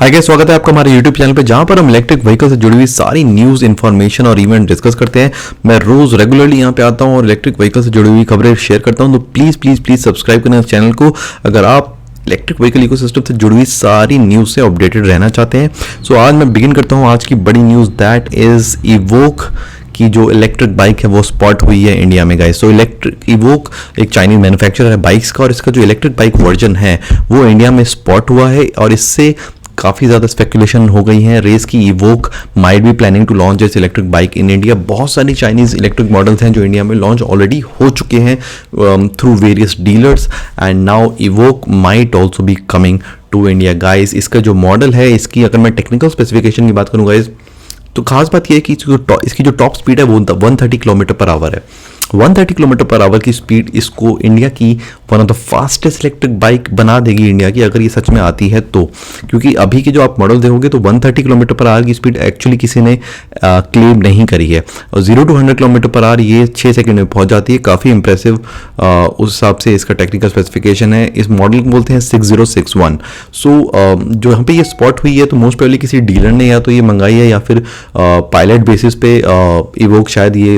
Hi guys, स्वागत है आपका हमारे YouTube चैनल पे जहां पर हम इलेक्ट्रिक व्हीकल से जुड़ी हुई सारी न्यूज़, इन्फॉर्मेशन और इवेंट डिस्कस करते हैं। मैं रोज रेगुलरली यहां पे आता हूं और इलेक्ट्रिक व्हीकल से जुड़ी हुई खबरें शेयर करता हूं। तो प्लीज़ प्लीज़ प्लीज़ सब्सक्राइब करना इस चैनल को अगर आप इलेक्ट्रिक व्हीकल इकोसिस्टम से जुड़ी हुई सारी न्यूज़ से अपडेटेड रहना चाहते हैं। सो आज मैं बिगिन करता हूँ आज की बड़ी न्यूज़, दैट इज़ इवोक की जो इलेक्ट्रिक बाइक है वो स्पॉट हुई है इंडिया में गाइस। सो इलेक्ट्रिक इवोक एक चाइनीज मैन्युफैक्चरर है बाइक्स का और इसका जो इलेक्ट्रिक बाइक वर्जन है वो इंडिया में स्पॉट हुआ है और इससे काफ़ी ज़्यादा स्पेकुलेशन हो गई है रेस की Evoke might be planning to launch this electric bike in India. बहुत सारी चाइनीज़ इलेक्ट्रिक मॉडल्स हैं जो इंडिया में लॉन्च ऑलरेडी हो चुके हैं through various dealers and now Evoke might also be coming to India guys. इसका जो मॉडल है, इसकी अगर मैं टेक्निकल स्पेसिफिकेशन की बात करूँ गाइस, तो खास बात यह है कि इसकी जो टॉप स्पीड है वो 130 किलोमीटर पर आवर है। 130 किलोमीटर पर आवर की स्पीड इसको इंडिया की one of the fastest electric bike बना देगी इंडिया की, अगर ये सच में आती है तो। क्योंकि अभी के जो आप मॉडल देखोगे तो 130 किलोमीटर पर आवर की स्पीड एक्चुअली किसी ने क्लेम नहीं करी है और 0 to 100 किलोमीटर पर आवर ये 6 सेकंड में पहुंच जाती है। काफ़ी इंप्रेसिव उस हिसाब से इसका टेक्निकल स्पेसिफिकेशन है। इस मॉडल को बोलते हैं 6061। सो जो यहाँ पे ये स्पॉट हुई है तो मोस्ट प्रोबेबली किसी डीलर ने या तो ये मंगाई है या फिर पायलट बेसिस पे इवोक शायद ये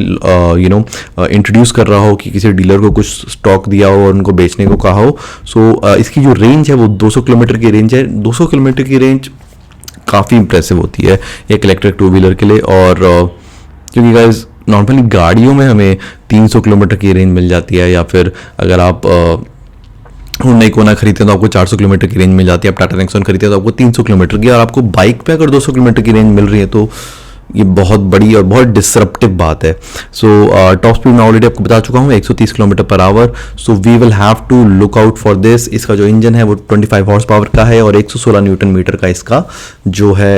इंट्रोड्यूस कर रहा हो कि किसी डीलर को कुछ स्टॉक दिया हो और उनको बेचने को कहा हो। सो इसकी जो रेंज है वो 200 किलोमीटर की रेंज है। 200 किलोमीटर की रेंज काफ़ी इंप्रेसिव होती है एक इलेक्ट्रिक टू व्हीलर के लिए। और क्योंकि गाइस नॉर्मली गाड़ियों में हमें 300 किलोमीटर की रेंज मिल जाती है या फिर अगर आप हुंडई कोना खरीदते हैं तो आपको 400 किलोमीटर की रेंज मिल जाती है। आप टाटा नेक्सॉन खरीदते हैं तो आपको 300 किलोमीटर की, और आपको बाइक पे अगर 200 किलोमीटर की रेंज मिल रही है तो ये बहुत बड़ी और बहुत डिसरप्टिव बात है। सो टॉप स्पीड मैं ऑलरेडी आपको बता चुका हूँ 130 kilometre per hour. So we will have to look out for this. इसका जो इंजन है वो 25 हॉर्स पावर का है और 116 न्यूटन मीटर का इसका जो है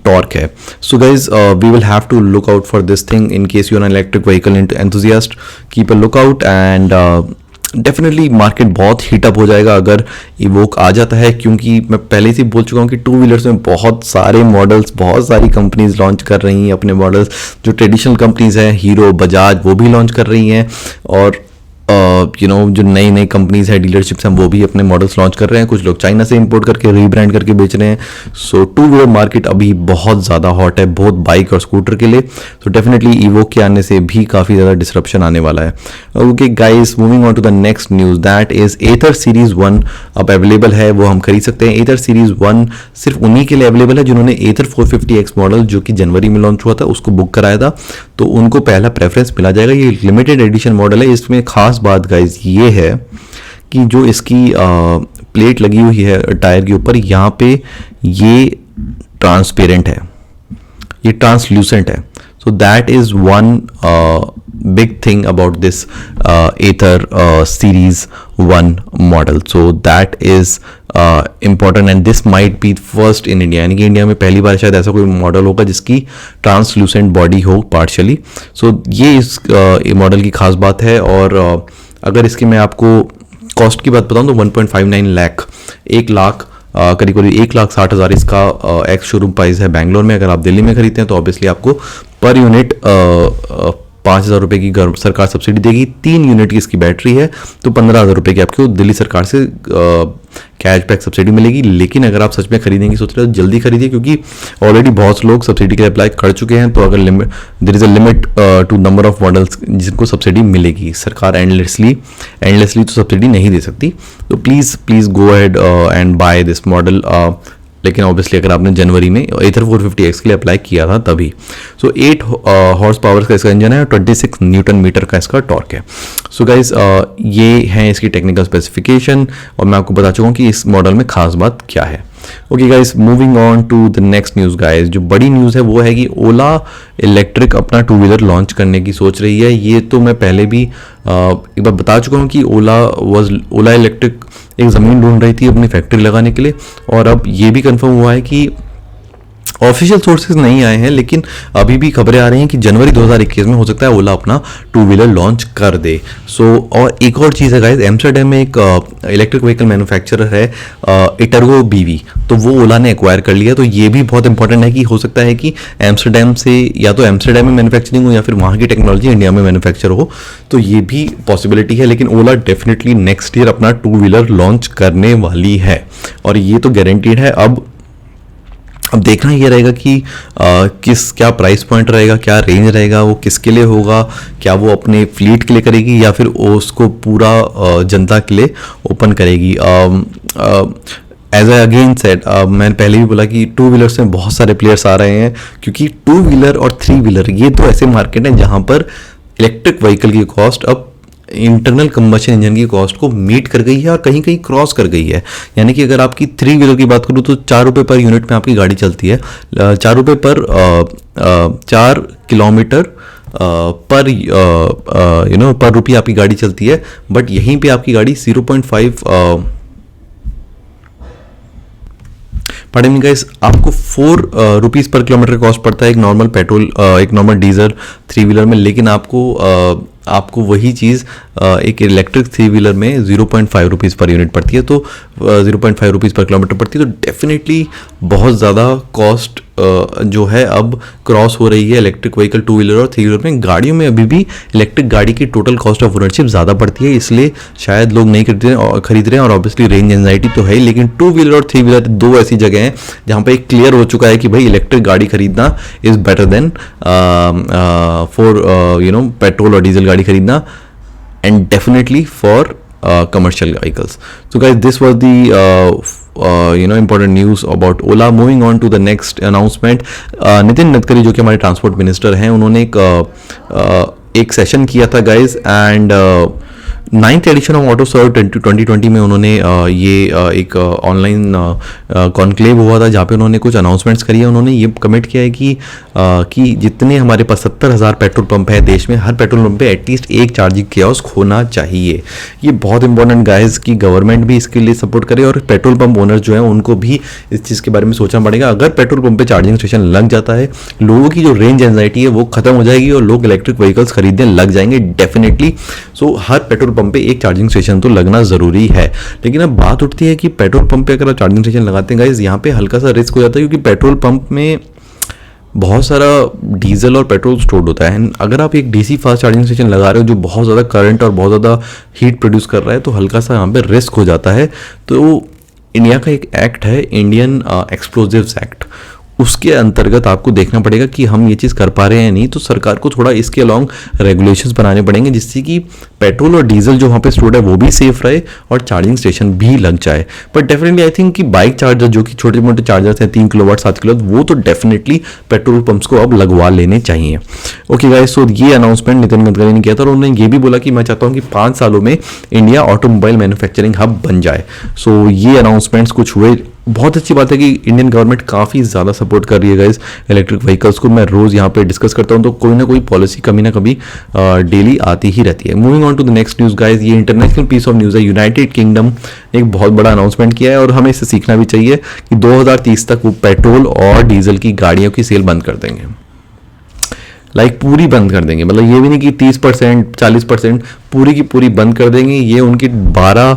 टॉर्क है। So guys we will have to look out for this thing in case you are an electric vehicle enthusiast. Keep a look out and definitely market बहुत heat up हो जाएगा अगर इवोक आ जाता है, क्योंकि मैं पहले से बोल चुका हूँ कि टू व्हीलर्स में बहुत सारे मॉडल्स, बहुत सारी कंपनीज लॉन्च कर रही हैं अपने मॉडल्स। जो ट्रेडिशनल कंपनीज हैं हीरो, बजाज, वो भी लॉन्च कर रही हैं और जो नई नई कंपनीज है, डीलरशिप्स हैं, वो भी अपने मॉडल्स लॉन्च कर रहे हैं। कुछ लोग चाइना से इंपोर्ट करके रीब्रांड करके बेच रहे हैं। सो टू व्हीलर मार्केट अभी बहुत ज़्यादा हॉट है, बहुत बाइक और स्कूटर के लिए। तो डेफिनेटली इवोक के आने से भी काफ़ी ज़्यादा डिसरप्शन आने वाला है। Okay guys, moving on to the next news, that is Ather series 1 अब अवेलेबल है, वो हम खरीद सकते हैं। एथर सीरीज 1 सिर्फ उन्हीं के लिए अवेलेबल है जिन्होंने एथर 450X मॉडल जो कि जनवरी में लॉन्च हुआ था उसको बुक कराया था, तो उनको पहला प्रेफरेंस मिला जाएगा। ये लिमिटेड एडिशन मॉडल है। इसमें खास बात गाइस ये है कि जो इसकी प्लेट लगी हुई है टायर के ऊपर, यहाँ पे ये ट्रांसपेरेंट है, ये ट्रांसल्यूसेंट है। So that is one big thing about this Ather series 1 model. So that is important and this might be first in India, यानी कि इंडिया में पहली बार शायद ऐसा कोई मॉडल होगा जिसकी ट्रांसल्यूसेंट बॉडी हो पार्शियली। सो ये इस मॉडल की खास बात है। और अगर इसकी मैं आपको कॉस्ट की बात बताऊं तो 1.59 लाख, 1 लाख करीब करीब 1,60,000 इसका एक्स शोरूम प्राइस है बैंगलोर में। अगर आप दिल्ली में खरीदते हैं तो ऑब्वियसली आपको पर यूनिट 5,000 रुपये की सरकार सब्सिडी देगी। 3 यूनिट की इसकी बैटरी है तो 15,000 रुपये की आपको दिल्ली सरकार से कैशबैक सब्सिडी मिलेगी। लेकिन अगर आप सच में खरीदेंगे सोच रहे हो जल्दी खरीदिए, क्योंकि ऑलरेडी बहुत लोग सब्सिडी के लिए अप्लाई कर चुके हैं। तो अगर there is a limit to number of models जिनको सब्सिडी मिलेगी, सरकार एंडलेसली तो सब्सिडी नहीं दे सकती। तो please go ahead and buy this model. लेकिन ऑब्वियसली अगर आपने जनवरी में एथर 450X के लिए अप्लाई किया था तभी। सो 8 हॉर्स पावर का इसका इंजन है और 26 न्यूटन मीटर का इसका टॉर्क है। सो गाइज ये हैं इसकी टेक्निकल स्पेसिफिकेशन और मैं आपको बता चुका हूँ कि इस मॉडल में खास बात क्या है। Okay guys, moving on to the next news guys. जो बड़ी न्यूज़ है वो है कि ओला इलेक्ट्रिक अपना टू व्हीलर लॉन्च करने की सोच रही है। ये तो मैं पहले भी एक बार बता चुका हूँ कि ओला इलेक्ट्रिक एक ज़मीन ढूंढ रही थी अपनी फैक्ट्री लगाने के लिए, और अब ये भी कंफर्म हुआ है कि ऑफिशियल सोर्सेज नहीं आए हैं लेकिन अभी भी खबरें आ रही हैं कि जनवरी 2021 में हो सकता है ओला अपना टू व्हीलर लॉन्च कर दे। सो और एक और चीज़ है गाइस, एम्स्टरडैम में एक इलेक्ट्रिक व्हीकल मैन्युफैक्चरर है इटर्गो बीवी, तो वो ओला ने एक्वायर कर लिया। तो ये भी बहुत इंपॉर्टेंट है कि हो सकता है कि एम्स्टरडैम से या तो एम्स्टरडैम में मैन्युफैक्चरिंग हो या फिर वहाँ की टेक्नोलॉजी इंडिया में मैन्युफैक्चर हो, तो ये भी पॉसिबिलिटी है। लेकिन ओला डेफिनेटली नेक्स्ट ईयर अपना टू व्हीलर लॉन्च करने वाली है और ये तो गारंटीड है। अब अब देखना ये रहेगा कि क्या प्राइस पॉइंट रहेगा, क्या रेंज रहेगा, वो किसके लिए होगा, क्या वो अपने फ्लीट के लिए करेगी या फिर वो उसको पूरा जनता के लिए ओपन करेगी। एज आई अगेन सेड, मैंने पहले भी बोला कि टू व्हीलर्स में बहुत सारे प्लेयर्स आ रहे हैं, क्योंकि टू व्हीलर और थ्री व्हीलर ये तो ऐसे मार्केट हैं जहाँ पर इलेक्ट्रिक व्हीकल की कॉस्ट अब इंटरनल कंबशन इंजन की कॉस्ट को मीट कर गई है और कहीं कहीं क्रॉस कर गई है। यानी कि अगर आपकी थ्री व्हीलर की बात करूँ तो 4 रुपये पर यूनिट में आपकी गाड़ी चलती है, 4 रुपये पर 4 किलोमीटर पर पर रुपये आपकी गाड़ी चलती है। बट यहीं पे आपकी गाड़ी 0.5 पड़े नहीं गाइस, आपको 4 रुपीज़ पर किलोमीटर कॉस्ट पड़ता है एक नॉर्मल पेट्रोल, एक नॉर्मल डीजल थ्री व्हीलर में। लेकिन आपको वही चीज़ एक इलेक्ट्रिक थ्री व्हीलर में 0.5 रुपीज़ पर यूनिट पड़ती है, तो 0.5 रुपीज़ पर किलोमीटर पड़ती है। तो डेफिनेटली बहुत ज़्यादा कॉस्ट जो है अब क्रॉस हो रही है इलेक्ट्रिक व्हीकल टू व्हीलर और थ्री व्हीलर में। गाड़ियों में अभी भी इलेक्ट्रिक गाड़ी की टोटल कॉस्ट ऑफ ओनरशिप ज़्यादा पड़ती है, इसलिए शायद लोग नहीं खरीद रहे हैं। और ऑब्वियसली रेंज एंजाइटी तो है ही, लेकिन टू व्हीलर और थ्री व्हीलर दो ऐसी जगह हैं जहाँ पे क्लियर हो चुका है कि भाई इलेक्ट्रिक गाड़ी खरीदना is better than for petrol और डीजल गाड़ी खरीदना, and definitely for commercial vehicles. So guys, this was the important news about Ola. Moving on to the next announcement, Nitin Gadkari जो कि हमारे ट्रांसपोर्ट मिनिस्टर हैं, उन्होंने एक सेशन किया था guys, and 9th edition of auto serve 2020 में उन्होंने ये एक ऑनलाइन कॉन्क्लेव हुआ था जहाँ पे उन्होंने कुछ अनाउंसमेंट्स करी है। उन्होंने ये कमिट किया है कि जितने हमारे पास 70,000 पेट्रोल पंप है देश में, हर पेट्रोल पंप पे एटलीस्ट एक चार्जिंग कियोस्क होना चाहिए। ये बहुत इंपॉर्टेंट गाइज कि गवर्नमेंट भी इसके लिए सपोर्ट करे और पेट्रोल पंप ओनर्स जो है उनको भी इस चीज़ के बारे में सोचना पड़ेगा। अगर पेट्रोल पंप पे चार्जिंग स्टेशन लग जाता है, लोगों की जो रेंज एंजाइटी है वो खत्म हो जाएगी और लोग इलेक्ट्रिक व्हीकल्स खरीदने लग जाएंगे डेफिनेटली। सो हर पेट्रोल पंप पे एक चार्जिंग स्टेशन तो लगना ज़रूरी है। लेकिन अब बात उठती है कि पेट्रोल पंप पे अगर आप चार्जिंग स्टेशन लगाते हैं गाइज, यहाँ पे हल्का सा रिस्क हो जाता है, क्योंकि पेट्रोल पंप में बहुत सारा डीजल और पेट्रोल स्टोर्ड होता है। अगर आप एक डीसी फास्ट चार्जिंग स्टेशन लगा रहे हो जो बहुत ज़्यादा करंट और बहुत ज़्यादा हीट प्रोड्यूस कर रहा है, तो हल्का सा यहाँ पे रिस्क हो जाता है। तो इंडिया का एक एक्ट है, इंडियन एक्सप्लोजिव्स एक्ट, उसके अंतर्गत आपको देखना पड़ेगा कि हम ये चीज़ कर पा रहे हैं या नहीं। तो सरकार को थोड़ा इसके अलॉन्ग रेगुलेशंस बनाने पड़ेंगे, जिससे कि पेट्रोल और डीजल जो वहाँ पे स्टोर्ड है वो भी सेफ रहे और चार्जिंग स्टेशन भी लग जाए। बट डेफिनेटली आई थिंक कि बाइक चार्जर जो कि छोटे मोटे चार्जर्स हैं 3 किलोवाट 7 किलोवाट, वो तो डेफिनेटली पेट्रोल पंप्स को अब लगवा लेने चाहिए। ओके गाइस, सो ये अनाउंसमेंट नितिन गडकरी ने किया था और उन्होंने ये भी बोला कि मैं चाहता हूँ कि 5 सालों में इंडिया ऑटोमोबाइल मैन्युफैक्चरिंग हब बन जाए। सो ये अनाउंसमेंट्स कुछ हुए। बहुत अच्छी बात है कि इंडियन गवर्नमेंट काफ़ी ज़्यादा सपोर्ट कर रही है गाइस इलेक्ट्रिक व्हीकल्स को। मैं रोज़ यहाँ पे डिस्कस करता हूँ, तो कोई ना कोई पॉलिसी कभी ना कभी डेली आती ही रहती है। Moving on to the next news guys, ये इंटरनेशनल पीस ऑफ न्यूज़ है। यूनाइटेड किंगडम ने एक बहुत बड़ा अनाउंसमेंट किया है और हमें इससे सीखना भी चाहिए कि 2030 तक वो पेट्रोल और डीजल की गाड़ियों की सेल बंद कर देंगे, पूरी बंद कर देंगे। मतलब ये भी नहीं कि 30% 40%, पूरी की पूरी बंद कर देंगे। ये उनकी $12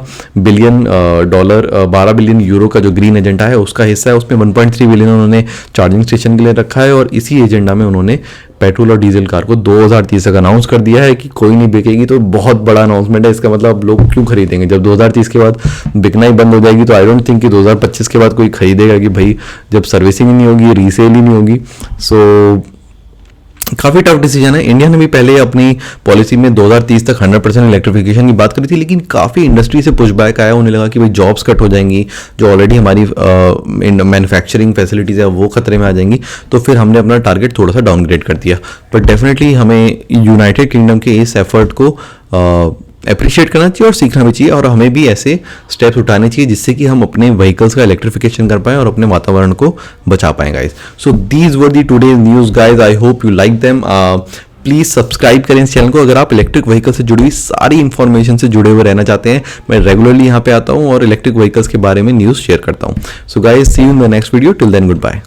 बिलियन यूरो का जो ग्रीन एजेंडा है उसका हिस्सा है। उसमें 1.3 बिलियन उन्होंने चार्जिंग स्टेशन के लिए रखा है और इसी एजेंडा में उन्होंने पेट्रोल और डीजल कार को 2030 तक अनाउंस कर दिया है कि कोई नहीं बिकेगी। तो बहुत बड़ा अनाउंसमेंट है। इसका मतलब लोग क्यों खरीदेंगे जब 2030 के बाद बिकना ही बंद हो जाएगी। तो आई डोंट थिंक कि 2025 के बाद कोई खरीदेगा, कि भाई जब सर्विसिंग ही नहीं होगी, रीसेल ही नहीं होगी। सो काफ़ी टफ डिसीजन है। इंडिया ने भी पहले अपनी पॉलिसी में 2030 तक 100% इलेक्ट्रिफिकेशन की बात करी थी, लेकिन काफ़ी इंडस्ट्री से पुशबैक आया। उन्हें लगा कि भाई जॉब्स कट हो जाएंगी, जो ऑलरेडी हमारी मैन्युफैक्चरिंग फैसिलिटीज़ है वो खतरे में आ जाएंगी। तो फिर हमने अपना टारगेट थोड़ा सा डाउनग्रेड कर दिया। बट डेफिनेटली हमें यूनाइटेड किंगडम के इस एफर्ट को अप्रिशिएट करना चाहिए और सीखना भी चाहिए, और हमें भी ऐसे स्टेप्स उठाने चाहिए जिससे कि हम अपने व्हीकल्स का इलेक्ट्रिफिकेशन कर पाएं और अपने वातावरण को बचा पाएं guys. So these were the today's news guys, I hope you like them. Please subscribe करें इस चैनल को अगर आप इलेक्ट्रिक व्हीकल से जुड़ी हुई सारी इंफॉर्मेशन से जुड़े हुए रहना चाहते हैं। मैं रेगुलरली यहाँ पे आता हूँ और इलेक्ट्रिक व्हीकल्स के बारे में न्यूज़ शेयर करता हूँ। So guys, see you in the next video. Till then, good bye.